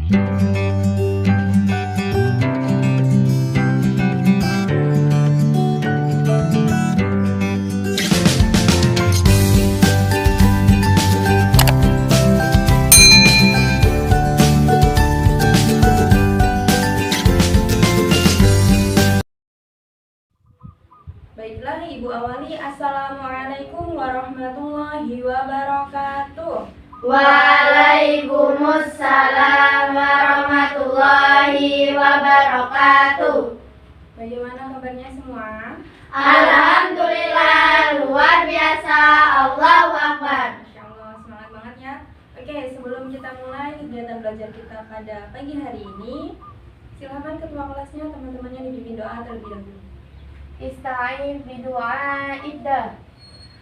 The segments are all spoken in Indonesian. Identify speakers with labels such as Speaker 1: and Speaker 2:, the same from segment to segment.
Speaker 1: Baiklah, Ibu awali. Assalamualaikum warahmatullahi wabarakatuh.
Speaker 2: Waalaikumsalam warahmatullahi wabarakatuh.
Speaker 1: Bagaimana kabarnya semua?
Speaker 2: Alhamdulillah, luar biasa. Allahu Akbar.
Speaker 1: Masya Allah, semangat banget ya. Oke, sebelum kita mulai kegiatan belajar kita pada pagi hari ini, silakan ketua kelasnya teman-temannya dibimbing doa terlebih dahulu.
Speaker 2: Ista'in bidu'a iddah.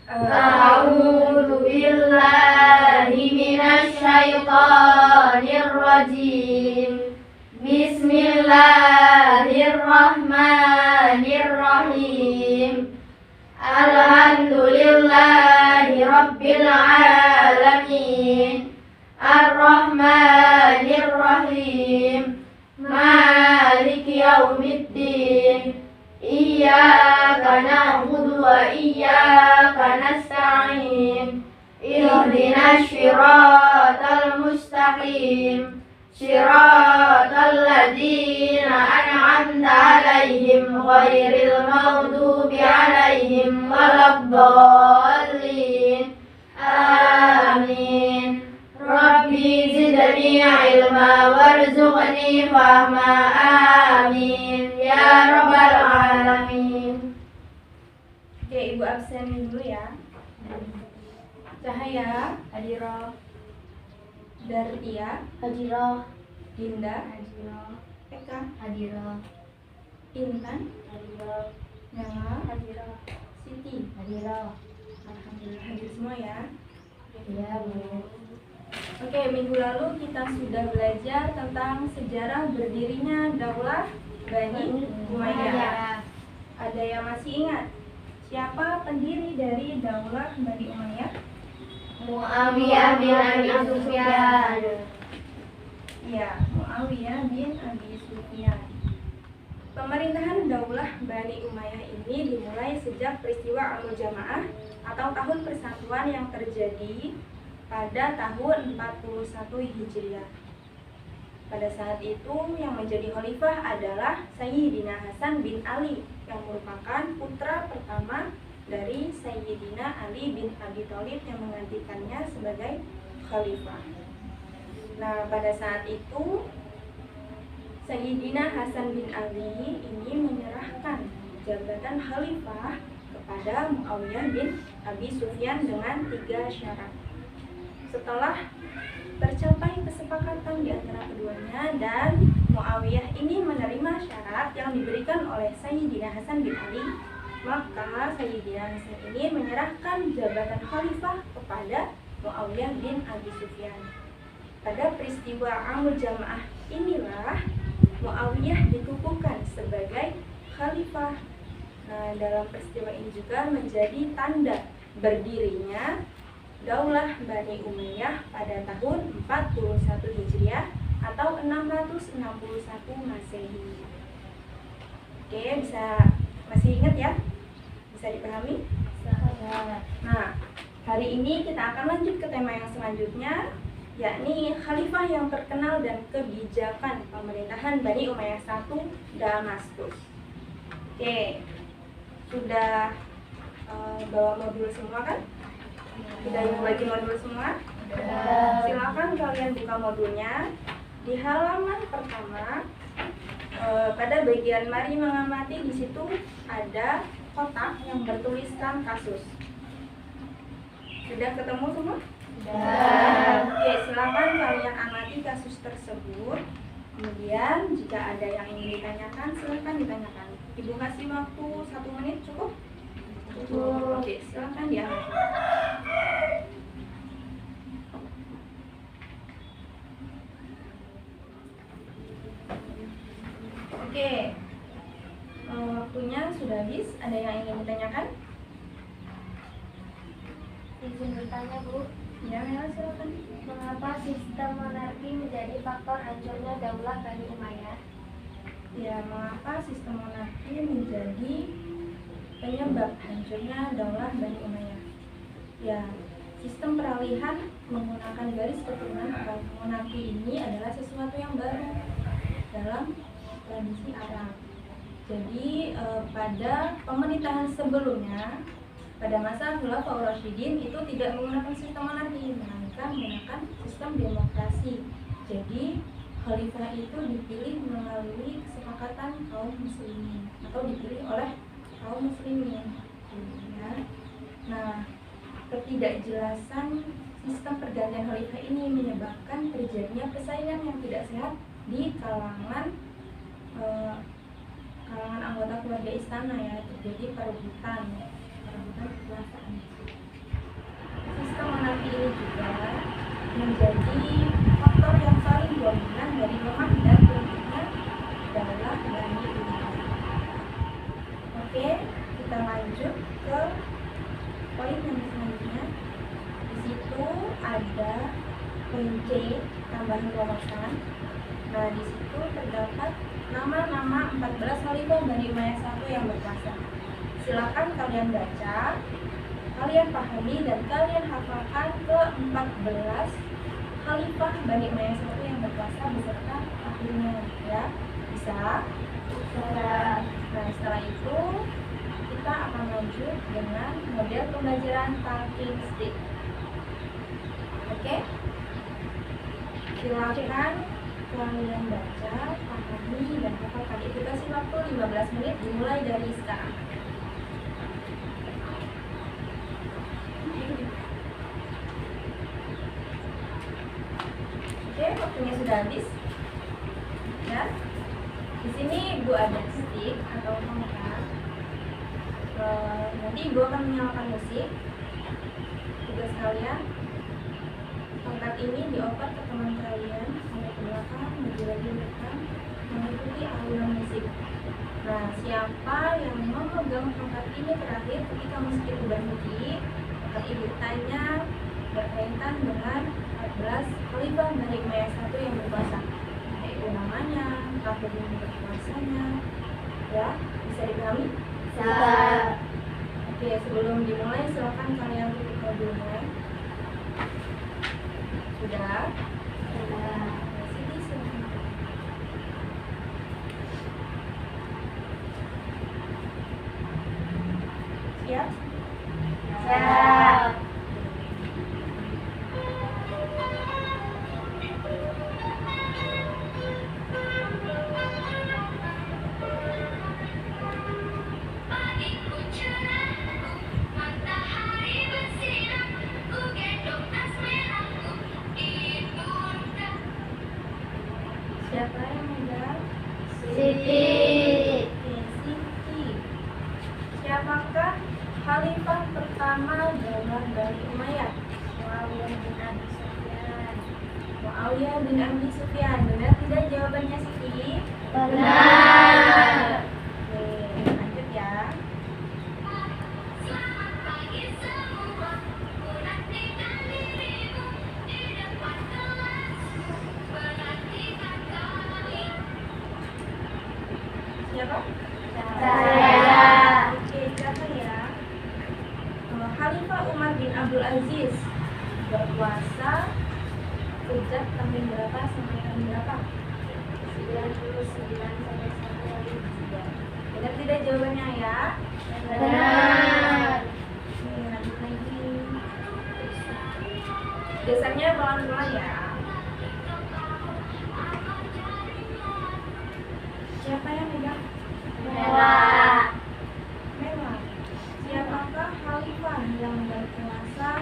Speaker 2: A'udzu billahi minasy syaithanir rajim. Bismillahirrahmanirrahim. Alhamdulillahi rabbil alamin. Ar-Rahmanir-Rahim. Maliki yaumiddin. Iyyaka na'budu wa iyyaka nasta'in. Ihdinas shiratal mustaqim. Shiratal ladzina an'amta 'alaihim ghairil maghdubi 'alaihim waladdallin. Amin. Rabbi zidni ilma warzuqni fahma. Amin ya rabbal alamin.
Speaker 1: Oke, Ibu absen dulu ya. Cahaya, Hadira, Daria,
Speaker 2: Hadirah,
Speaker 1: Dinda,
Speaker 2: hadirah,
Speaker 1: Eka,
Speaker 2: hadirah,
Speaker 1: Intan,
Speaker 2: hadirah,
Speaker 1: Nela,
Speaker 2: hadirah,
Speaker 1: Siti.
Speaker 2: hadirah.
Speaker 1: Alhamdulillah hadir semua ya.
Speaker 2: Ya, Bu.
Speaker 1: Oke, minggu lalu kita sudah belajar tentang sejarah berdirinya Daulah Bani Umayyah. Ada yang masih ingat siapa pendiri dari Daulah Bani Umayyah?
Speaker 2: Muawiyah bin Abi Sufyan.
Speaker 1: Iya, Muawiyah bin Abi Sufyan. Pemerintahan Daulah Bani Umayyah ini dimulai sejak peristiwa Al-Jamaah atau tahun persatuan yang terjadi pada tahun 41 Hijriah. Pada saat itu yang menjadi khalifah adalah Sayyidina Hasan bin Ali yang merupakan putra pertama dari Sayyidina Ali bin Abi Thalib yang menggantikannya sebagai khalifah. Nah, pada saat itu Sayyidina Hasan bin Ali ini menyerahkan jabatan khalifah kepada Muawiyah bin Abi Sufyan dengan 3 syarat. Setelah tercapai kesepakatan di antara keduanya dan Muawiyah ini menerima syarat yang diberikan oleh Sayyidina Hasan bin Ali, maka Sayyidina Hasan ini menyerahkan jabatan khalifah kepada Muawiyah bin Abi Sufyan. Pada peristiwa Al-Jamaah inilah Muawiyah dikukuhkan sebagai khalifah. Nah, dalam peristiwa ini juga menjadi tanda berdirinya Daulah Bani Umayyah pada tahun 41 Hijriah atau 661 Masehi. Oke, masih ingat ya? Bisa dipahami? Nah, hari ini kita akan lanjut ke tema yang selanjutnya, yakni khalifah yang terkenal dan kebijakan pemerintahan Bani Umayyah I Damaskus. Oke, sudah bawa modul semua kan? Sudah bagi modul semua? Silakan kalian buka modulnya di halaman pertama. Pada bagian mari mengamati, di situ ada kotak yang bertuliskan kasus. Sudah ketemu semua? Oke, silakan kalian amati kasus tersebut. Kemudian jika ada yang ingin ditanyakan, silakan ditanyakan. Ibu kasih waktu 1 menit, cukup? Cukup. Oke, silakan diamati. Oke, waktunya sudah habis. Ada yang ingin ditanyakan?
Speaker 2: Izin bertanya, Bu.
Speaker 1: Ya, Mela silakan.
Speaker 2: Mengapa sistem monarki menjadi faktor hancurnya Daulah Bani Umayyah?
Speaker 1: Ya, mengapa sistem monarki menjadi penyebab hancurnya Daulah Bani Umayyah? Ya, sistem peralihan menggunakan garis keturunan atau monarki ini adalah sesuatu yang baru dalam tradisi Arab. Jadi pada pemerintahan sebelumnya, pada masa Khulafaur Rasyidin itu tidak menggunakan sistem monarki, melainkan menggunakan sistem demokrasi. Jadi khalifah itu dipilih melalui kesepakatan kaum muslimin atau dipilih oleh kaum muslimin. Ya. Nah, ketidakjelasan sistem pergantian khalifah ini menyebabkan terjadinya persaingan yang tidak sehat di kalangan anggota keluarga istana, ya, terjadi perebutan kekuasaan. Sistem monarki ini juga menjadi faktor yang paling dominan dari lemah dan runtuhnya Daulah Bani Umayyah. Oke, kita lanjut ke poin yang selanjutnya. Di situ ada poin C, tambahan wawasan. Nah, di situ terdapat nama-nama 14 khalifah Bani Umayyah I yang berkuasa. Silakan kalian baca, kalian pahami dan kalian hafalkan ke-14 khalifah Bani Umayyah I yang berkuasa beserta tahunnya, ya. Bisa? Bisa. Nah, setelah itu kita akan lanjut dengan model pembelajaran talking stick. Oke? Silakan kalian baca, pahami dan hafalkan. Itu kasih waktu 15 menit dimulai dari sekarang. Oke, waktunya sudah habis. Ya. Di sini Ibu ada stick atau tongkat. Nanti Ibu akan menyalakan musik. Tugas kalian, tongkat ini dioper ke teman kalian sampai ke belakang, maju lagi belakang, mengikuti alunan musik. Nah, siapa yang memegang tongkat ini terakhir ketika musik itu berhenti, akan Ibu tanya berkaitan dengan 14 khalifah Bani Umayyah I yang berkuasa, yaitu namanya, tahun berkuasanya, ya, bisa dipahami?
Speaker 2: Bisa.
Speaker 1: Oke, sebelum dimulai silakan kalian tutup audionya. Sudah?
Speaker 2: Sudah.
Speaker 1: Sini silakan. Siap?
Speaker 2: Siap.
Speaker 1: Siapa yang megang?
Speaker 2: Siti.
Speaker 1: Oke, Siti. Siapakah khalifah pertama Daulah Bani Umayyah?
Speaker 2: Muawiyah bin Abi Sufyan.
Speaker 1: Muawiyah bin Abi Sufyan. Benar tidak jawabannya, Siti?
Speaker 2: Benar.
Speaker 1: Oke, lanjut ya. Siapa?
Speaker 2: Saya.
Speaker 1: Oke, siapa ya? Khalifah Umar bin Abdul Aziz berkuasa sejak tahun berapa sampai tahun berapa?
Speaker 2: 99 sampai 103.
Speaker 1: Benar tidak jawabannya ya?
Speaker 2: Benar.
Speaker 1: Oke, lanjut lagi. Gesernya pelan-pelan ya. Siapa yang megang?
Speaker 2: Merah.
Speaker 1: Mewah. Siapakah khalifah yang berkuasa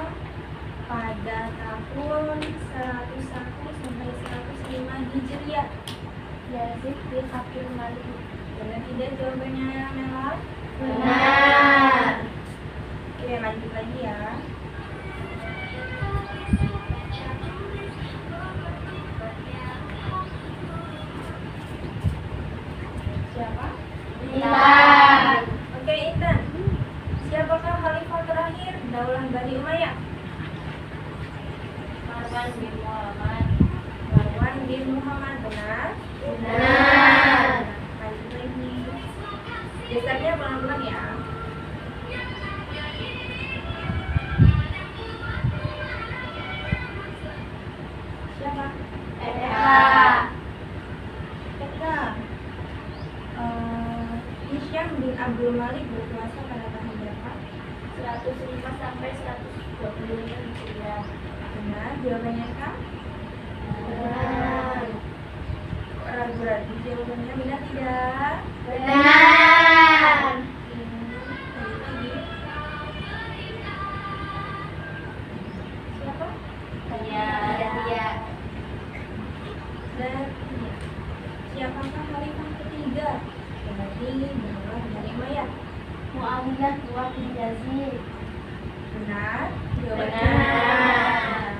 Speaker 1: pada tahun 101 sampai 105 Hijriah?
Speaker 2: Yazid bin Abdul Malik.
Speaker 1: Benar tidak jawabannya, Mewah?
Speaker 2: Benar.
Speaker 1: Oke, lanjut lagi ya. Siapa?
Speaker 2: Intan.
Speaker 1: Oke, Intan. Siapakah khalifah terakhir Daulah Bani Umayyah?
Speaker 2: Marwan bin Muhammad.
Speaker 1: Marwan bin Muhammad, benar?
Speaker 2: Benar.
Speaker 1: Lanjut lagi. Gesernya pelan-pelan ya. Siapa?
Speaker 2: PTH.
Speaker 1: Kita. Hisyam bin Abdul Malik berkuasa pada tahun berapa?
Speaker 2: 105 sampai 125 Hijriah.
Speaker 1: Benar, jawabannya Kak?
Speaker 2: Benar.
Speaker 1: Kok ragu-ragu jawabannya, benar tidak?
Speaker 2: Benar.
Speaker 1: Lanjut lagi. Siapa?
Speaker 2: Iya. Iya.
Speaker 1: Dan siapakah khalifah ketiga dari Daulah Bani Umayyah?
Speaker 2: Muawiyah bin Yazid.
Speaker 1: Benar, jawabannya
Speaker 2: Benar.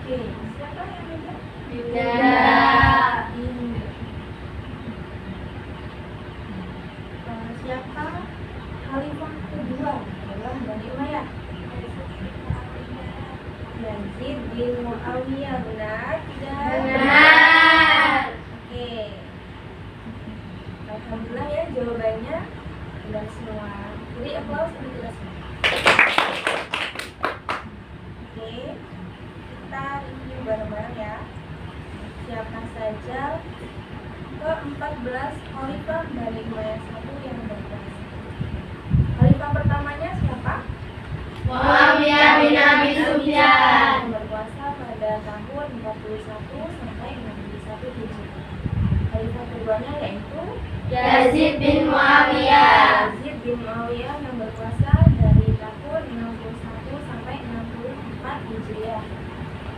Speaker 1: Oke, siapa yang beda?
Speaker 2: Tidak.
Speaker 1: Siapa khalifah kedua Daulah Bani Umayyah? Yazid bin Muawiyah, benar tidak?
Speaker 2: Benar.
Speaker 1: Oke. Alhamdulillah ya, jawabannya benar semua. Jadi aplaus untuk kita semua. Oke. Kita review bareng-bareng ya. Siapa saja ke-14 khalifah Bani Umayyah 1 yang berkuasa? Khalifah pertamanya siapa?
Speaker 2: Muawiyah bin Abi Sufyan.
Speaker 1: Yang berkuasa pada tahun 41 sampai 61 Hijriah. Khalifah keduanya yaitu
Speaker 2: Yazid bin Muawiyah.
Speaker 1: Yazid bin Muawiyah yang berkuasa dari tahun 61 sampai 64 Hijriah.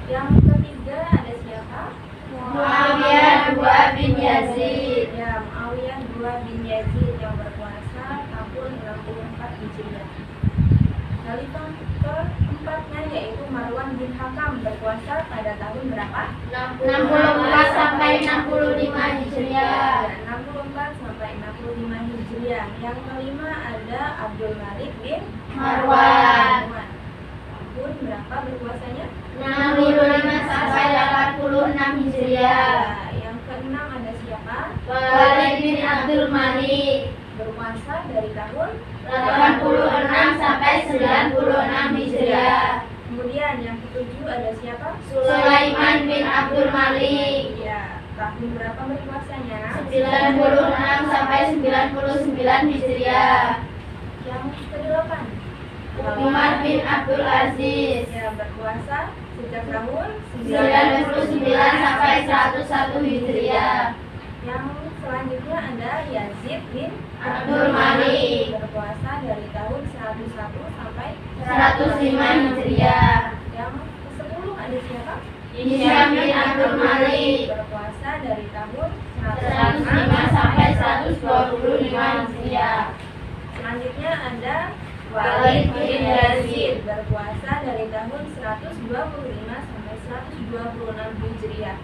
Speaker 1: Yang ketiga ada siapa?
Speaker 2: Muawiyah bin Yazid.
Speaker 1: Ya, Muawiyah bin Yazid yang berkuasa tahun 64 Hijriah. Khalifah keempatnya yaitu Marwan bin Hakam berkuasa pada tahun berapa?
Speaker 2: 64 sampai 65 Hijriah.
Speaker 1: 64 sampai 65 Hijriah. Yang kelima ada Abdul Malik bin
Speaker 2: Marwan.
Speaker 1: Tahun berapa berkuasanya?
Speaker 2: 65 sampai 86 Hijriah.
Speaker 1: Yang keenam ada siapa?
Speaker 2: Walid bin Abdul Malik.
Speaker 1: Berkuasa dari tahun
Speaker 2: 86 sampai 96 Hijriah.
Speaker 1: Kemudian yang ketujuh ada siapa?
Speaker 2: Sulaiman bin Abdul Malik.
Speaker 1: Ya, tahun berapa berkuasanya?
Speaker 2: 96 sampai 99 Hijriah.
Speaker 1: Yang kedelapan
Speaker 2: Umar bin Abdul Aziz.
Speaker 1: ya, berkuasa sejak tahun
Speaker 2: 99 sampai 101 Hijriah.
Speaker 1: Yang selanjutnya ada Yazid bin
Speaker 2: Abdul Malik.
Speaker 1: berkuasa dari tahun 101 sampai
Speaker 2: 105 Hijriah.
Speaker 1: Yang ke-10 ada siapa?
Speaker 2: Hisyam bin Abdul Malik.
Speaker 1: Berkuasa dari tahun
Speaker 2: 105 sampai 125 Hijriah.
Speaker 1: Selanjutnya ada
Speaker 2: Walid bin Yazid.
Speaker 1: berkuasa dari tahun 125 sampai 126 Hijriah.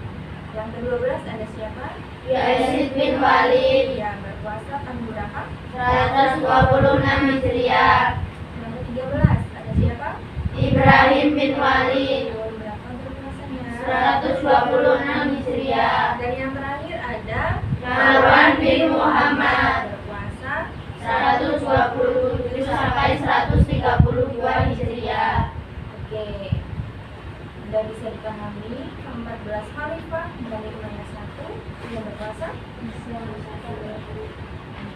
Speaker 1: Yang ke-12 ada siapa?
Speaker 2: Yazid bin Walid.
Speaker 1: Ya, berkuasa tahun berapa?
Speaker 2: 126 Hijriah.
Speaker 1: Yang ke-13 ada siapa?
Speaker 2: Ibrahim bin Walid.
Speaker 1: Tahun berapa berkuasanya?
Speaker 2: 126 Hijriah.
Speaker 1: Dan yang terakhir ada
Speaker 2: Marwan bin Muhammad.
Speaker 1: berkuasa
Speaker 2: 127 sampai 132 Hijriah.
Speaker 1: Oke. Sudah bisa dipahami ke-14 khalifah Bani Umayyah 1 yang berkuasa?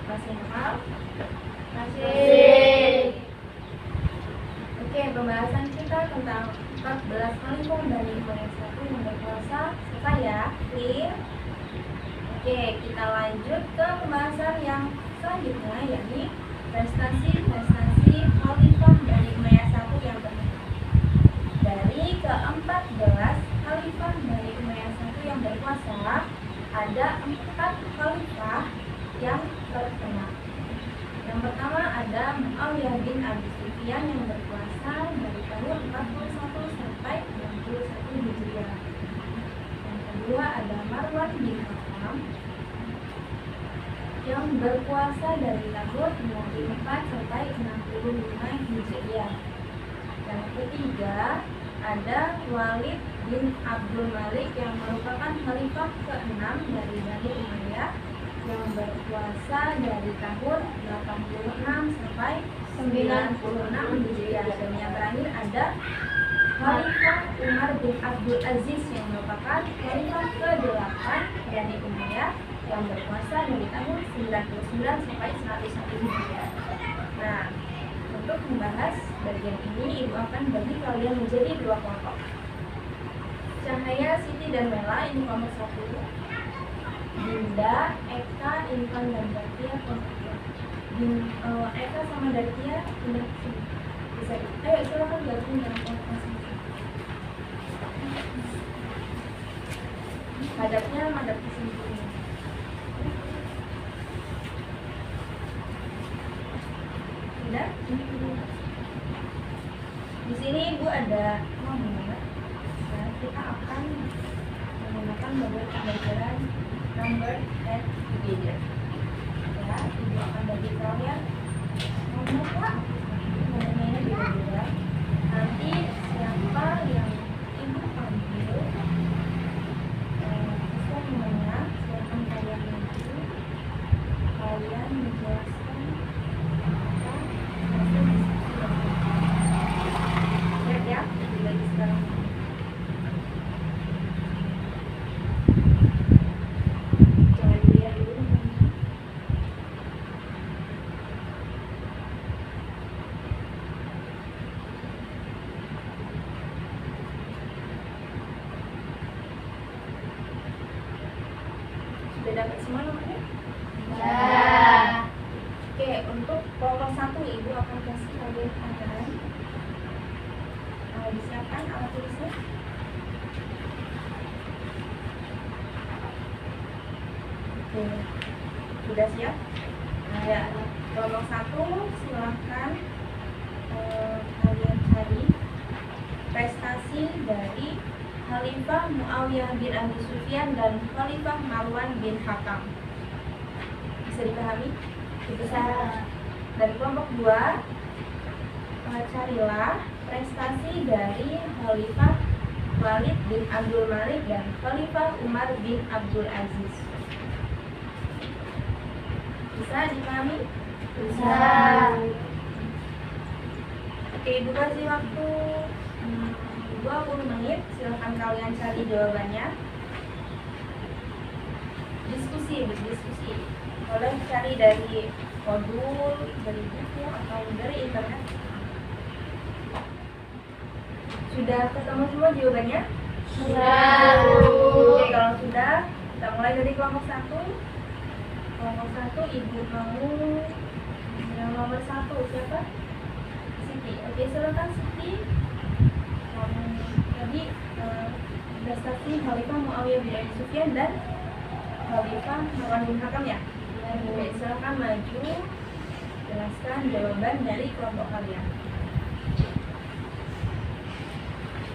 Speaker 1: Masih hafal?
Speaker 2: Masih.
Speaker 1: Oke, pembahasan kita tentang 14 khalifah Bani Umayyah 1 yang berkuasa selesai ya, clear? Oke, kita lanjut ke pembahasan yang selanjutnya, yakni prestasi-prestasi khalifah Bani Umayyah 1 yang terkenal. Dari ke-14 khalifah Bani Umayyah 1 yang berkuasa, ada 4 khalifah yang terkenal. Yang pertama ada Muawiyah bin Abi Sufyan yang berkuasa dari tahun 41 sampai 61 Hijriah. Yang kedua ada Marwan bin Hakam yang berkuasa dari tahun 64 sampai 65 Hijriah. Yang ketiga ada Walid bin Abdul Malik yang merupakan khalifah ke-6 dari Bani Umayyah yang berkuasa dari tahun 86 sampai 96 Hijriah. Dan yang terakhir ada Khalifah Umar bin Abdul Aziz yang merupakan khalifah ke-8 Bani Umayyah yang berkuasa dari tahun 99 sampai 101 Hijriah. Nah, untuk membahas bagian ini, Ibu akan bagi kalian menjadi dua kelompok. Cahaya, Siti, dan Mela ini kelompok 1. Dinda, Eka, Intan, dan Dartia kelompok 2. Eka sama Dartia pindah ke sini. Bisa. Ayo silakan gabung dengan kelompok masing-masing. Hadapnya madap ke sini. Sudah? Di sini Ibu ada nomor. Nah, kita akan menggunakan beberapa pembelajaran number and division. Ya, Ibu akan bagi kalian nomor Pak. Nomornya beda-beda. Nanti siapa yang Ibu panggil, sesuai nomornya, silakan kalian maju. Kalian menjelaskan apa hasil diskusi. Lihat ya, dibagi sekarang. Jangan dilihat dulu nomornya. Sudah dapat semua nomornya? Oke, untuk kelompok 1 Ibu akan kasih kalian ajaran. Disiapkan alat tulisnya. Oke, sudah siap? Ya, kelompok 1 silahkan kalian cari prestasi dari Khalifah Muawiyah bin Abi Sufyan dan Khalifah Marwan bin Hakam. Bisa dipahami? Bisa. Dan kelompok 2, carilah prestasi dari Khalifah Walid bin Abdul Malik dan Khalifah Umar bin Abdul Aziz. Bisa dipahami?
Speaker 2: Bisa.
Speaker 1: Oke, Ibu kasih waktu 20 menit. Silahkan kalian cari jawabannya. Diskusi. Boleh cari dari modul, dari buku, atau dari internet. Sudah ketemu semua jawabannya?
Speaker 2: Sudah.
Speaker 1: Oke, kalau sudah, kita mulai dari kelompok 1. Kelompok 1, Ibu mau yang nomor 1, siapa? Siti. Oke, silakan Siti. Tadi prestasi Khalifah Muawiyah bin Abi Sufyan dan Khalifah Marwan bin Hakam ya? Oke, silakan maju. Jelaskan jawaban dari kelompok kalian.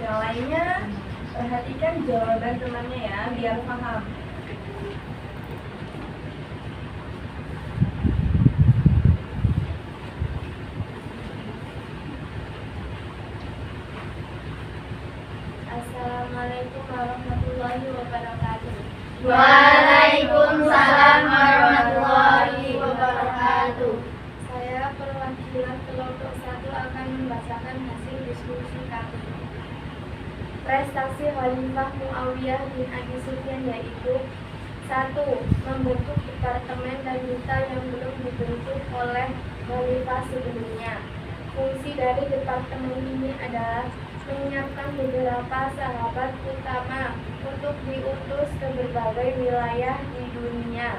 Speaker 1: Yang lainnya, perhatikan jawaban temannya ya, biar paham.
Speaker 2: Assalamualaikum warahmatullahi wabarakatuh.
Speaker 3: Waalaikumsalam warahmatullahi wabarakatuh.
Speaker 2: Saya perwakilan kelompok 1 akan membacakan hasil diskusi kami. Prestasi Khalifah Muawiyah bin Abi Sufyan yaitu 1. Membentuk departemen dan duta yang belum dibentuk oleh khalifah sebelumnya. Fungsi dari departemen ini adalah menyiapkan beberapa sahabat utama untuk diutus ke berbagai wilayah di dunia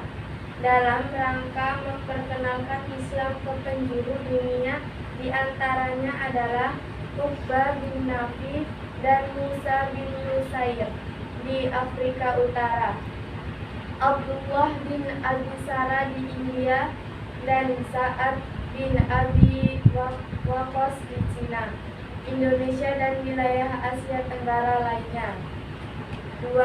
Speaker 2: dalam rangka memperkenalkan Islam ke penjuru dunia. Di antaranya adalah Uqbah bin Nafi dan Musa bin Nusair di Afrika Utara, Abdullah bin Al-Busara di India, dan Sa'ad bin Abi Waqqas di Cina, Indonesia, dan wilayah Asia Tenggara lainnya. 2.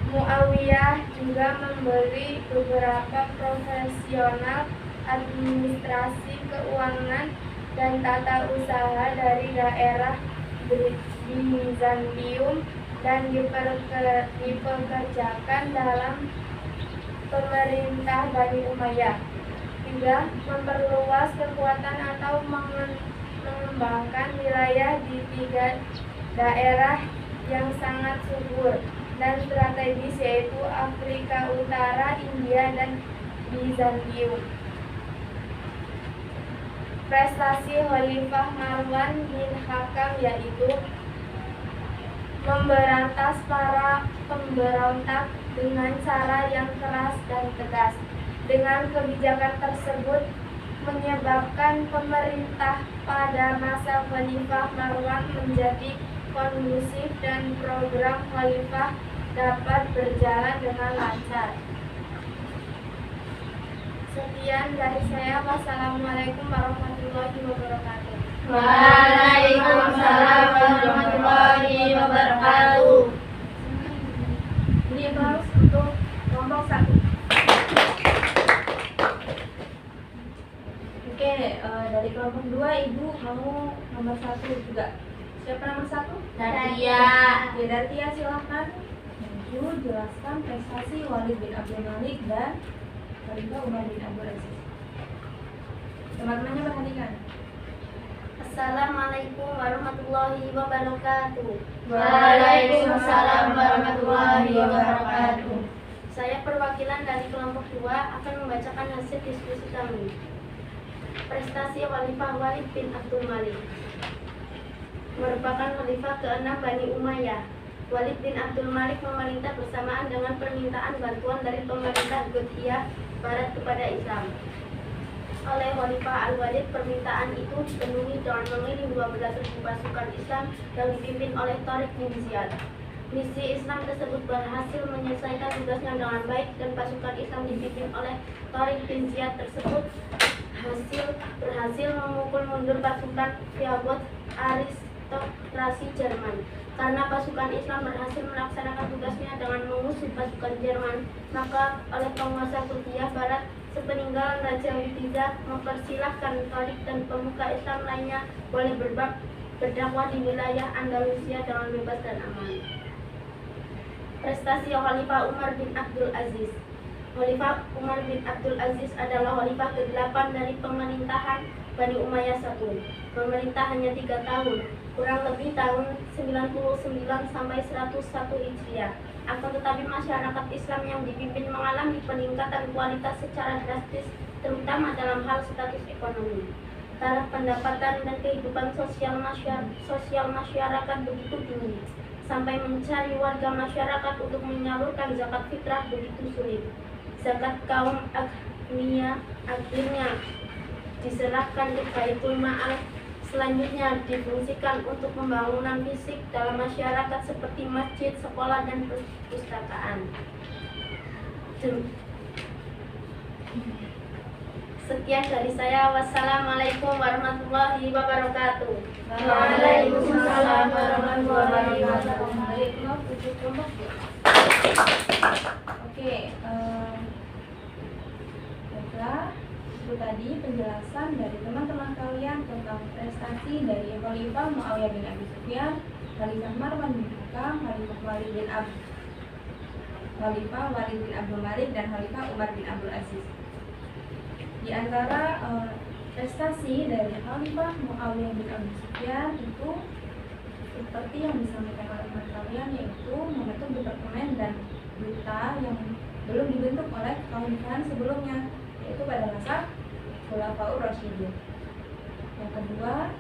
Speaker 2: Muawiyah juga memberi beberapa profesional administrasi keuangan dan tata usaha dari daerah Bizantium dan dipekerjakan dalam pemerintah Bani Umayyah. Juga memperluas kekuatan atau mengembangkan wilayah di 3 daerah yang sangat subur dan strategis, yaitu Afrika Utara, India, dan Bizantium. Prestasi Khalifah Marwan bin Hakam yaitu memberantas para pemberontak dengan cara yang keras dan tegas. Dengan kebijakan tersebut menyebabkan pemerintah pada masa Khalifah Marwan menjadi kondusif dan program Khalifah dapat berjalan dengan lancar. Sekian dari saya. Wassalamualaikum warahmatullahi wabarakatuh.
Speaker 3: Waalaikumsalam warahmatullahi wabarakatuh.
Speaker 1: Ini aplaus untuk kelompok 1. Oke, dari kelompok 2 Ibu mau nomor 1 juga. Siapa nomor 1?
Speaker 3: Datia.
Speaker 1: Oke, Datia silahkan. Maju jelaskan prestasi Walid bin Abdul Malik dan Khalifah Umar bin Abdul Aziz. Teman-temannya perhatikan.
Speaker 3: Assalamualaikum warahmatullahi wabarakatuh.
Speaker 2: Waalaikumsalam
Speaker 3: warahmatullahi wabarakatuh.
Speaker 2: Saya perwakilan dari kelompok 2 akan membacakan hasil diskusi kami. Prestasi Khalifah Walid bin Abdul Malik. Merupakan khalifah ke-6 Bani Umayyah. Walid bin Abdul Malik memerintah bersamaan dengan permintaan bantuan dari pemerintah Ghuthiyah Barat kepada Islam. Oleh Khalifah Al-Walid, permintaan itu dipenuhi dengan mengirim 12.000 pasukan Islam yang dipimpin oleh Tariq bin Ziyad. Misi Islam tersebut berhasil menyelesaikan tugasnya dengan baik dan pasukan Islam dipimpin oleh Tariq bin Ziyad tersebut berhasil memukul mundur pasukan Piabot aristokrasi Jerman. Karena pasukan Islam berhasil melaksanakan tugasnya dengan mengusir pasukan Jerman, maka oleh penguasa Ghuthiyah Barat sepeninggalan Raja Witiza mempersilahkan Tariq dan pemuka Islam lainnya boleh berdakwah di wilayah Andalusia dengan bebas dan aman. Prestasi Khalifah Umar bin Abdul Aziz. Khalifah Umar bin Abdul Aziz adalah khalifah ke-8 dari pemerintahan Bani Umayyah I. Memerintah hanya 3 tahun, kurang lebih tahun 99 sampai 101 Hijriah. Akan tetapi masyarakat Islam yang dipimpin mengalami peningkatan kualitas secara drastis, terutama dalam hal status ekonomi. Taraf pendapatan dan kehidupan sosial masyarakat begitu tinggi, sampai mencari warga masyarakat untuk menyalurkan zakat fitrah begitu sulit. Zakat kaum agniya akhirnya diserahkan ke Baitul Ma'al. Selanjutnya difungsikan untuk pembangunan fisik dalam masyarakat seperti masjid, sekolah, dan perpustakaan. Sekian dari saya. Wassalamualaikum warahmatullahi wabarakatuh.
Speaker 3: Waalaikumsalam warahmatullahi wabarakatuh.
Speaker 1: Oke, baiklah. Itu tadi penjelasan dari teman-teman kalian tentang prestasi dari Khalifah Muawiyah bin Abi Sufyan, Khalifah Marwan bin Hakam, Khalifah Walid bin Abdul Malik, dan Khalifah Umar bin Abdul Aziz. Di antara prestasi dari Khalifah Muawiyah bin Abi Sufyan itu seperti yang disampaikan oleh teman kalian, yaitu membentuk departemen dan duta yang belum dibentuk oleh kekhalifahan sebelumnya, yaitu pada masa Khulafaur Rasyidin. Yang kedua,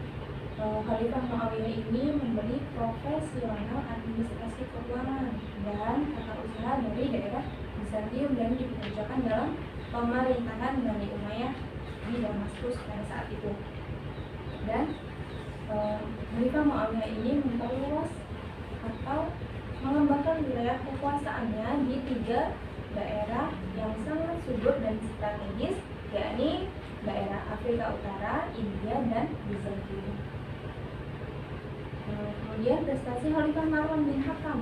Speaker 1: Khalifah Muawiyah ini memberi profesional administrasi keuangan dan tata usaha dari daerah Bizantium dan dipekerjakan dalam pemerintahan Bani Umayyah di Damaskus pada saat itu. Dan Khalifah Muawiyah ini memperluas atau mengembangkan wilayah kekuasaannya di 3 daerah yang sangat subur dan strategis, yakni daerah Afrika Utara, India, dan Bizantium. Kemudian prestasi Khalifah Marwan bin Hakam.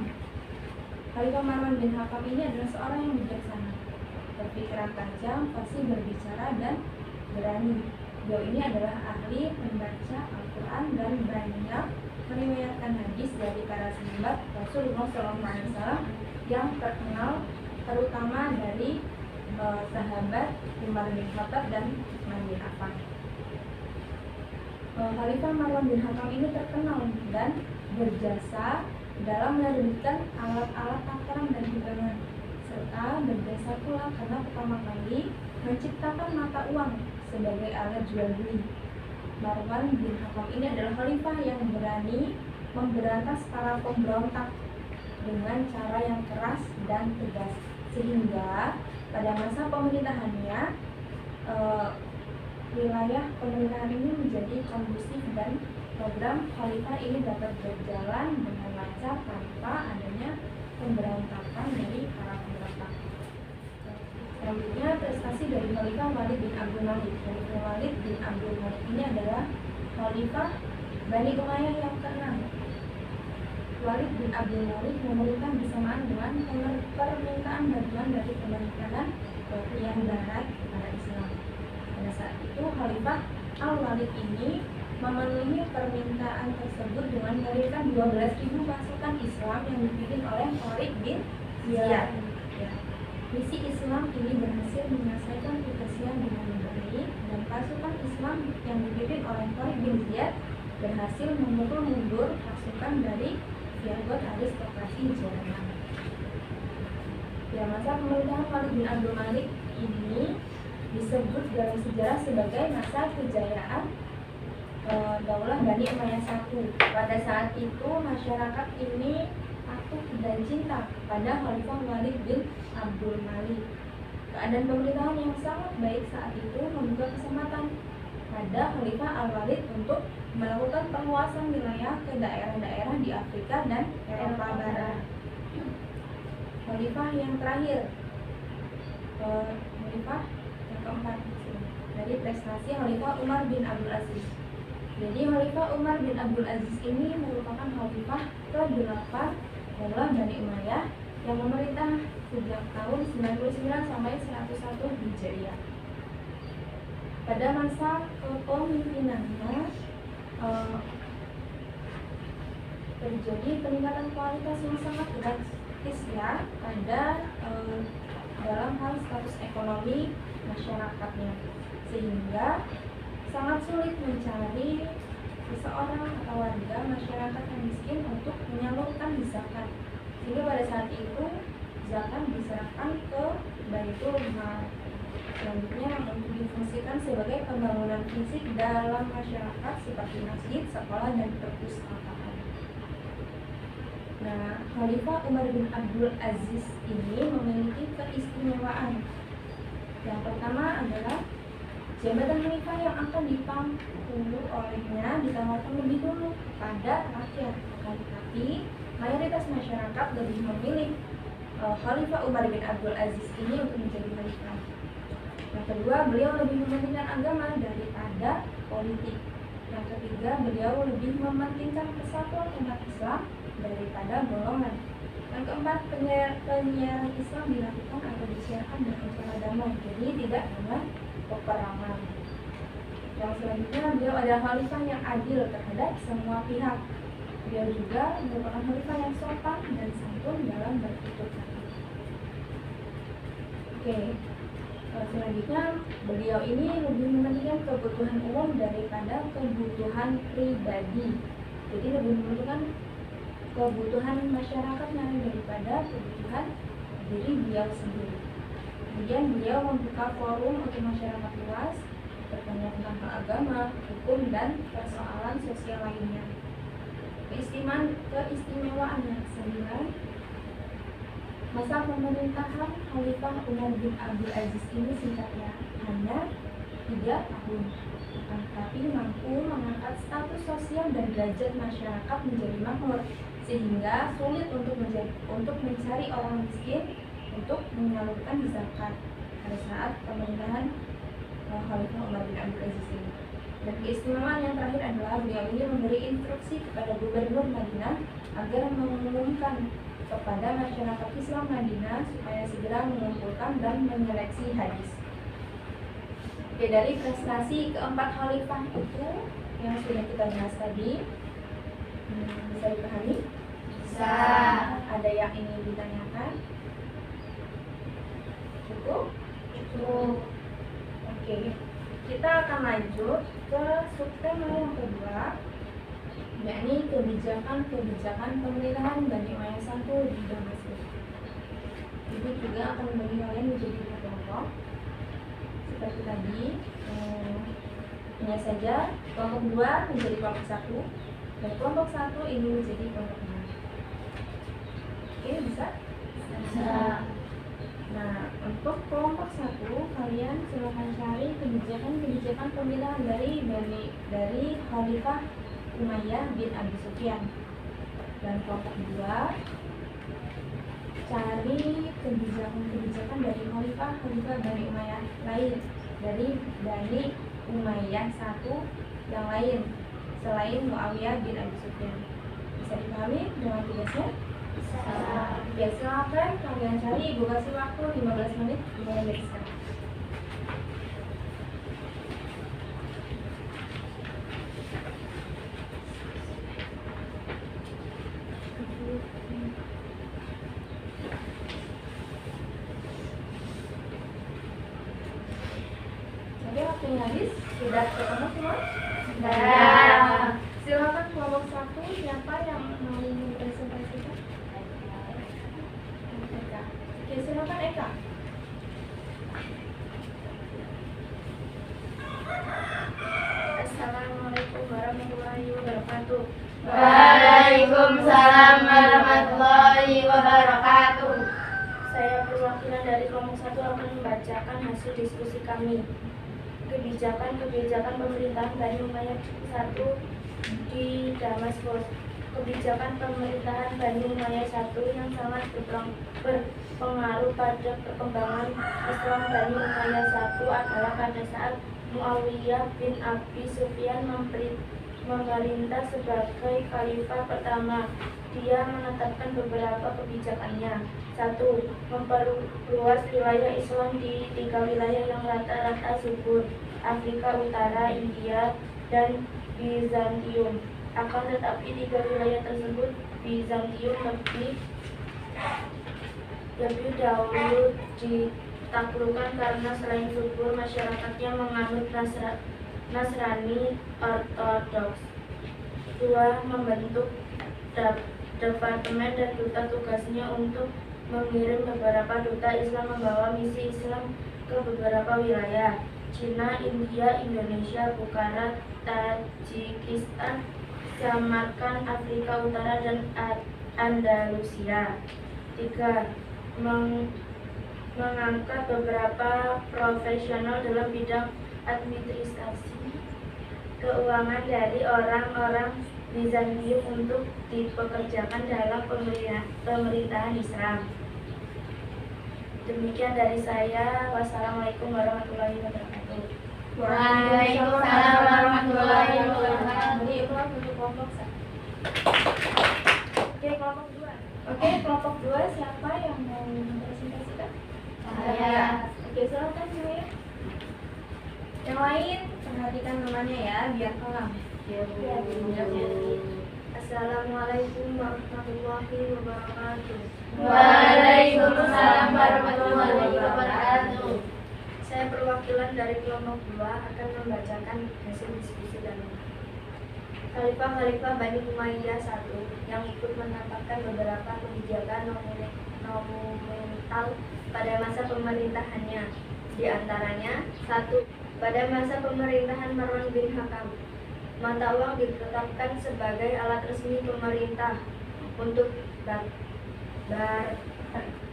Speaker 1: Khalifah Marwan bin Hakam ini adalah seorang yang bijaksana, berpikiran tajam, fasih berbicara, dan berani. Beliau ini adalah ahli membaca Al-Quran dan banyak meriwayatkan hadis dari para sahabat Rasulullah SAW yang terkenal, terutama dari sahabat Umar bin Khattab dan Utsman bin Affan. Khalifah Marwan bin Hakam ini terkenal dan berjasa dalam menerbitkan alat-alat takaran dan hitungan, serta berjasa pula karena pertama kali menciptakan mata uang sebagai alat jual beli. Marwan bin Hakam ini adalah khalifah yang berani memberantas para pemberontak dengan cara yang keras dan tegas, sehingga pada masa pemerintahannya wilayah pemerintahan ini menjadi kondusif dan program khalifah ini dapat berjalan dengan lancar tanpa adanya pemberontakan dari para pemberontak. Selanjutnya, prestasi dari Khalifah Walid bin Abdul Malik. Khalifah Walid bin Abdul Malik ini adalah Khalifah Bani Umayyah yang ke-6. Walid bin Abdul Malik memerintah bersamaan dengan permintaan bantuan dari pemerintahan yang barat kepada Islam. Pada saat itu, Khalifah Al-Walid ini memenuhi permintaan tersebut dengan mengirimkan 12.000 pasukan Islam yang dipimpin oleh Khalid bin Ziyad. Ya. Misi Islam ini berhasil menyelesaikan tugasnya dengan baik, dan pasukan Islam yang dipimpin oleh Khalid bin Ziyad berhasil memukul mundur pasukan dari Viagot aristokrasi Jerman. Ya, masa pemerintahan Khalid bin Abdul Malik ini disebut dalam sejarah sebagai masa kejayaan Daulah Bani Umayyah I. Pada saat itu masyarakat ini patuh dan cinta pada Khalifah Walid bin Abdul Malik. Keadaan pemerintahan yang sangat baik saat itu membuka kesempatan pada Khalifah Al-Walid untuk melakukan perluasan wilayah ke daerah-daerah di Afrika dan Eropa Barat. Khalifah yang terakhir, Khalifah yang keempat dari prestasi Khalifah Umar bin Abdul Aziz. Jadi Khalifah Umar bin Abdul Aziz ini merupakan Khalifah ke-8 Daulah Bani Umayyah yang memerintah sejak tahun 99 sampai 101 Hijriah. Pada masa kepemimpinannya terjadi peningkatan kualitas yang sangat drastis ya pada dalam hal status ekonomi masyarakatnya, sehingga sangat sulit mencari seseorang atau warga masyarakat yang miskin untuk menyalurkan zakat, sehingga pada saat itu zakat diserahkan ke Baitul Mal. Selanjutnya untuk difungsikan sebagai pembangunan fisik dalam masyarakat seperti masjid, sekolah, dan perpustakaan. Nah, Khalifah Umar bin Abdul Aziz ini memiliki keistimewaan. Yang pertama adalah jabatan khalifah yang akan dipangku olehnya ditawarkan lebih dulu pada rakyat, tetapi mayoritas masyarakat lebih memilih Khalifah Umar bin Abdul Aziz ini untuk menjadi khalifah. Yang kedua, beliau lebih mementingkan agama daripada politik. Yang ketiga, beliau lebih mementingkan persatuan umat Islam daripada golongan. Yang keempat, penyiaran Islam dilakukan atau disiarkan dengan cara damai, jadi tidak dengan peperangan. Yang selanjutnya, beliau adalah khalifah yang adil terhadap semua pihak. Beliau juga merupakan khalifah yang sopan dan santun dalam bertutur kata. Oke. Selanjutnya, beliau ini lebih mementingkan kebutuhan umum daripada kebutuhan pribadi. Jadi lebih mementingkan kebutuhan masyarakatnya daripada kebutuhan diri beliau sendiri. Kemudian beliau membuka forum untuk masyarakat luas bertanya tentang hal agama, hukum, dan persoalan sosial lainnya. Keistimewaannya 9. Masa pemerintahan Khalifah Umar bin Abdul Aziz ini singkatnya hanya 3 tahun, tetapi mampu mengangkat status sosial dan derajat masyarakat menjadi makmur, sehingga sulit untuk mencari orang miskin untuk menyalurkan zakat pada saat pemerintahan Khalifah Umar bin Abdul Aziz ini. Dan keistimewaan yang terakhir adalah beliau ini memberi instruksi kepada gubernur Madinah agar mengumumkan kepada masyarakat Islam Madinah supaya segera mengumpulkan dan menyeleksi hadis. Oke, dari prestasi keempat khalifah itu yang sudah kita bahas tadi, bisa dipahami?
Speaker 3: Bisa.
Speaker 1: Ada yang ingin ditanyakan? Cukup? Cukup. Oke, kita akan lanjut ke subtema yang kedua, yakni kebijakan pemerintahan Bani Umayyah I di Damaskus. Ibu juga akan membagi kalian menjadi dua kelompok seperti tadi. Hanya saja kelompok 2 menjadi kelompok 1 dan kelompok 1 ini menjadi kelompok 2. Oke, bisa?
Speaker 3: Bisa.
Speaker 1: Nah, untuk kelompok 1 kalian silakan cari kebijakan pemerintahan dari Khalifah Umayyah bin Abi Sufyan. Dan kelompok 2 cari kebijakan dari Khalifah Bani Umayyah lain, dari Bani Umayyah 1 yang lain selain Muawiyah bin Abi Sufyan. Bisa dipahami dengan tugasnya?
Speaker 3: Bisa.
Speaker 1: Ya, silakan kalian cari. Ibu kasih waktu 15 menit mulai dari sekarang. Oke, waktunya habis. Sudah ketemu semua?
Speaker 3: Sudah.
Speaker 1: Silakan kelompok 1, siapa yang mau mempresentasikan? Eka. Oke, silakan Eka.
Speaker 2: Assalamualaikum warahmatullahi wabarakatuh.
Speaker 3: Waalaikumsalam warahmatullahi wabarakatuh.
Speaker 2: Saya perwakilan dari kelompok 1 akan membacakan hasil diskusi kami. Kebijakan pemerintahan Bani Umayyah I di Damaskus. Kebijakan pemerintahan Bani Umayyah I yang sangat berpengaruh pada perkembangan Islam Bani Umayyah I adalah pada saat Muawiyah bin Abi Sufyan memerintah sebagai khalifah pertama. Dia menetapkan beberapa kebijakannya. 1. Memperluas wilayah Islam di 3 wilayah yang rata-rata subur, Afrika Utara, India, dan Bizantium. Akan tetapi 3 wilayah tersebut, Bizantium lebih dahulu ditaklukkan karena selain subur, masyarakatnya menganut Nasrani Ortodoks. 2. Membentuk departemen dan duta, tugasnya untuk mengirim beberapa duta Islam membawa misi Islam ke beberapa wilayah, Cina, India, Indonesia, Bukhara, Tajikistan, Samarkand, Afrika Utara, dan Andalusia. 3. Mengangkat beberapa profesional dalam bidang administrasi keuangan dari orang-orang Bizantium untuk dipekerjakan dalam pemerintahan Islam. Demikian dari saya. Wassalamualaikum warahmatullahi wabarakatuh.
Speaker 3: Waalaikumsalam warahmatullahi wabarakatuh.
Speaker 1: Jadi ulang untuk kelompok 1. Oke, kelompok 2. Oke, kelompok 2 siapa yang mau mempresentasikan?
Speaker 3: Saya.
Speaker 1: Oke, silakan semuanya. Yang lain perhatikan namanya ya, biar kelam.
Speaker 2: Assalamualaikum warahmatullahi wabarakatuh.
Speaker 3: Waalaikumsalam warahmatullahi wabarakatuh.
Speaker 2: Saya perwakilan dari kelompok 2 akan membacakan hasil diskusi kami. Khalifah Bani Umayyah I yang ikut menetapkan beberapa kebijakan monumental pada masa pemerintahannya. Di antaranya, 1. Pada masa pemerintahan Marwan bin Hakam, mata uang ditetapkan sebagai alat resmi pemerintah untuk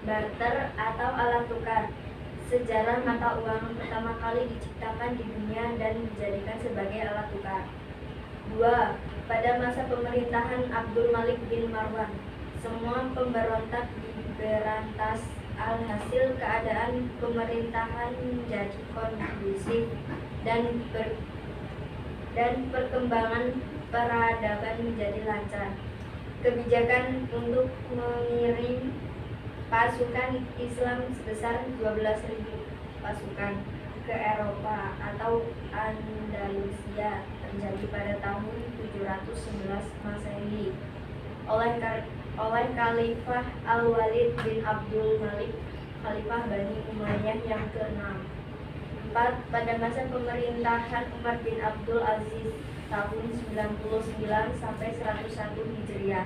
Speaker 2: barter atau alat tukar. Sejarah mata uang pertama kali diciptakan di dunia dan dijadikan sebagai alat tukar. 2. Pada masa pemerintahan Abdul Malik bin Marwan, semua pemberontak diberantas. Alhasil keadaan pemerintahan menjadi kondusif dan perkembangan peradaban menjadi lancar. kebijakan untuk mengirim pasukan Islam sebesar 12.000 pasukan ke Eropa atau Andalusia terjadi pada tahun 711 Masehi oleh Khalifah Al-Walid bin Abdul Malik, Khalifah Bani Umayyah yang ke-6. 4. Pada masa pemerintahan Umar bin Abdul Aziz tahun 99 sampai 101 Hijriah,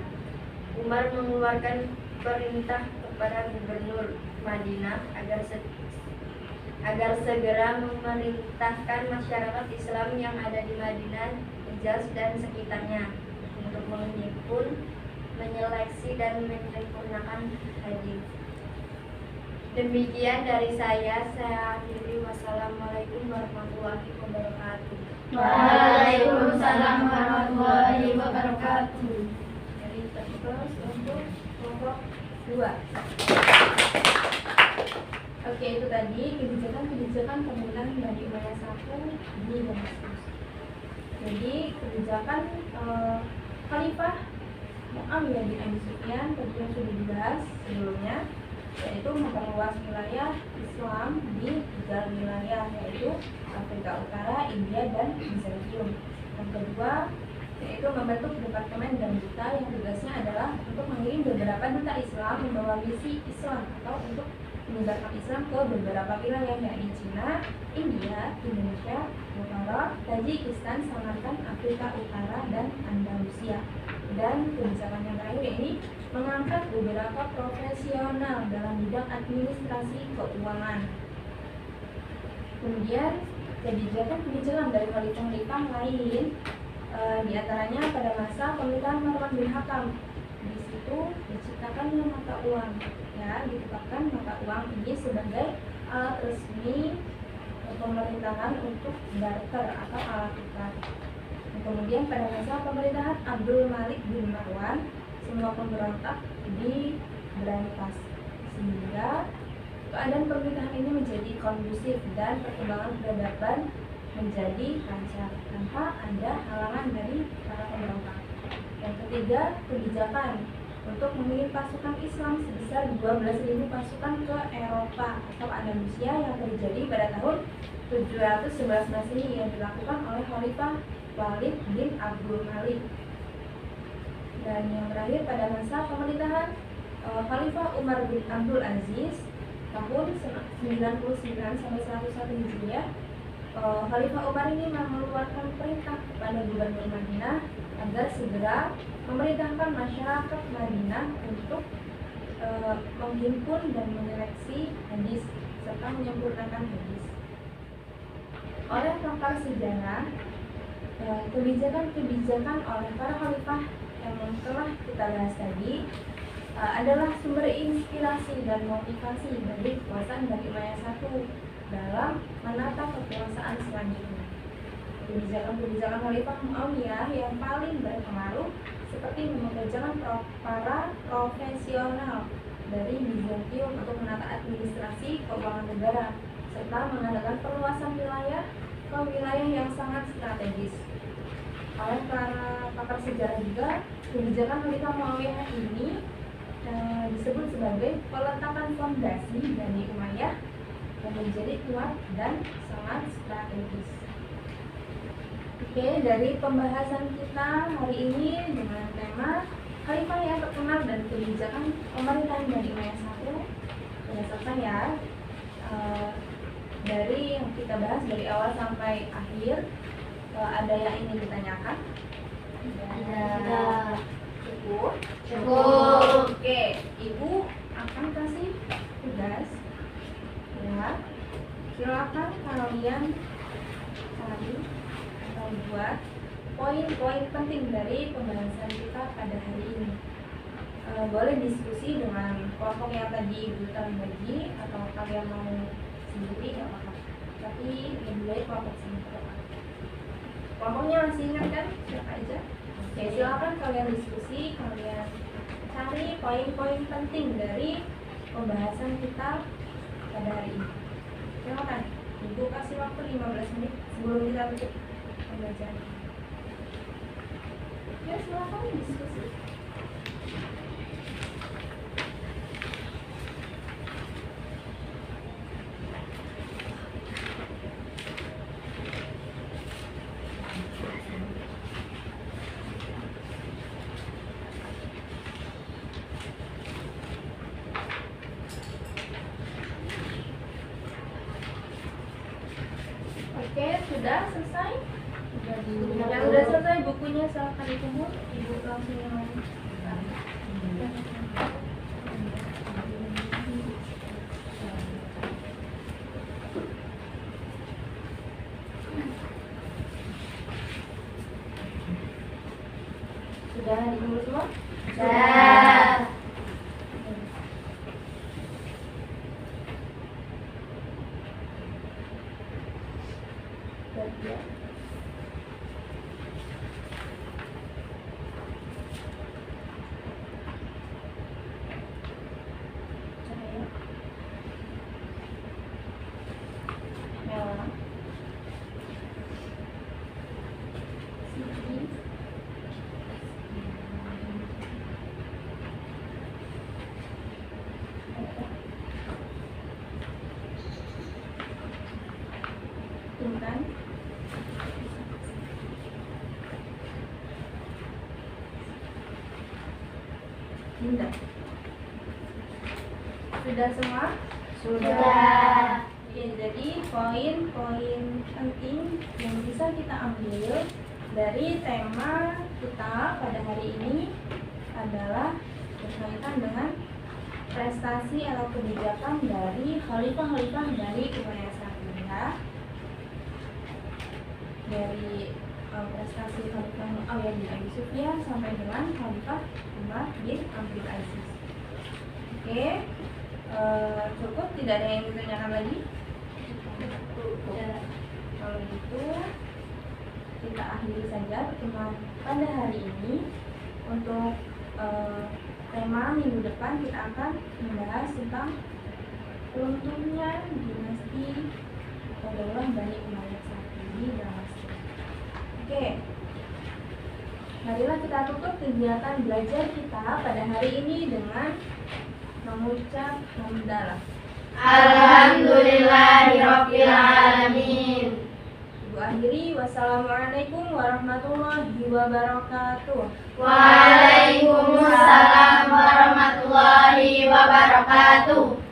Speaker 2: Umar mengeluarkan perintah kepada gubernur Madinah agar segera memerintahkan masyarakat Islam yang ada di Madinah, Hijaz dan sekitarnya untuk menghimpun, menyeleksi dan menyempurnakan haji. Demikian dari saya akhiri. Wassalamualaikum warahmatullahi wabarakatuh.
Speaker 3: Waalaikumsalam warahmatullahi wabarakatuh.
Speaker 1: Dari terus untuk kelompok 2. Oke, itu tadi kebijakan pemerintahan Bani Umayyah 1 di Damaskus. Jadi kebijakan Khalifah Muawiyah bin Abi Sufyan tadi yang sudah dibahas sebelumnya, yaitu memperluas wilayah Islam di 3 wilayah, yaitu Afrika Utara, India, dan Bizantium. Yang kedua, yaitu membentuk departemen dan duta yang tugasnya adalah untuk mengirim beberapa duta Islam membawa misi Islam atau untuk menyebarkan Islam ke beberapa wilayah, yakni Cina, India, Indonesia, Bukhara, Tajikistan, Samarkand, Afrika Utara, dan Andalusia. Dan kebijakan yang terakhir ini mengangkat beberapa profesional dalam bidang administrasi keuangan. Kemudian kebijakan dari khalifah lain, di antaranya pada masa pemerintahan Marwan bin Hakam. Di situ diciptakannya mata uang, ya, ditetapkan mata uang ini sebagai alat resmi pemerintahan untuk barter atau alat tukar. Kemudian pada masa pemerintahan Abdul Malik bin Marwan, semua pemberontak diberantas sehingga keadaan pemerintahan ini menjadi kondusif dan perkembangan peradaban menjadi lancar tanpa ada halangan dari para pemberontak. Yang ketiga, kebijakan untuk mengirim pasukan Islam sebesar 12.000 pasukan ke Eropa atau Andalusia yang terjadi pada tahun 711 Masehi yang dilakukan oleh Khalifah Walid bin Abdul Malik. Dan yang terakhir pada masa pemerintahan Khalifah Umar bin Abdul Aziz tahun 99 sampai 101 Hijriah, Khalifah Umar ini mengeluarkan perintah kepada gubernur Madinah agar segera memerintahkan masyarakat Madinah untuk menghimpun dan menyeleksi hadis serta menyempurnakan hadis. Oleh pakar sejarah, kebijakan oleh para khalifah yang telah kita bahas tadi adalah sumber inspirasi dan motivasi bagi kekuasaan Bani Umayyah 1 dalam menata kekuasaan selanjutnya. Kebijakan Khalifah Muawiyah yang paling berpengaruh seperti mempekerjakan para profesional dari Bizantium untuk menata administrasi keuangan negara serta mengadakan perluasan wilayah ke wilayah yang sangat strategis. Oleh para pakar sejarah juga, kebijakan Khalifah Muawiyah ini disebut sebagai peletakan fondasi Bani Umayyah yang menjadi kuat dan sangat strategis. Oke, dari pembahasan kita hari ini dengan tema Khalifah yang terkenal dan kebijakan pemerintahan Bani Umayyah 1 sudah selesai ya. Dari yang kita bahas dari awal sampai akhir, ada yang ingin ditanyakan?
Speaker 3: Ada.
Speaker 1: Cukup. Oke, Ibu akan kasih tugas. Ya, silakan kalian cari atau buat poin-poin penting dari pembahasan kita pada hari ini. Boleh diskusi dengan kelompok yang tadi Ibu bagi atau kalian mau sendiri nggak apa-apa. Tapi lebih baik kelompok sendiri. Kelompoknya masih ingat kan? Siapa aja? Oke, silakan kalian diskusi, kalian cari poin-poin penting dari pembahasan kita pada hari ini. Silakan, Ibu kasih waktu 15 menit sebelum kita tutup pembelajaran. Ya, silakan diskusi. Oke, sudah selesai? Yang sudah selesai bukunya silahkan dikumpul. Ibu langsung yang lain. Sudah dikumpul semua?
Speaker 3: Sudah.
Speaker 1: Bagian. Cahaya. Merah. Siti. Intan. Indah. Sudah semua?
Speaker 3: Sudah.
Speaker 1: Oke, jadi poin-poin penting yang bisa kita ambil dari tema kita pada hari ini adalah berkaitan dengan prestasi atau kebijakan dari khalifah-khalifah dari Umayyah Safawiyah. Dari prestasi Khalifah Muawiyah bin Abi Sufyan sampai dengan Khalifah Umar bin Abdul Aziz. Oke, cukup, tidak ada yang ditanyakan lagi? Ya. Kalau gitu kita akhiri saja pertemuan pada hari ini. Untuk tema minggu depan kita akan membahas tentang runtuhnya dinasti atau daulah Bani Umayyah Safawiyah di Damaskus. Oke, marilah kita tutup kegiatan belajar kita pada hari ini dengan mengucap hamdalah.
Speaker 3: Alhamdulillahirabbil alamin.
Speaker 1: Ibu akhiri, wassalamualaikum warahmatullahi wabarakatuh.
Speaker 3: Waalaikumsalam warahmatullahi wabarakatuh.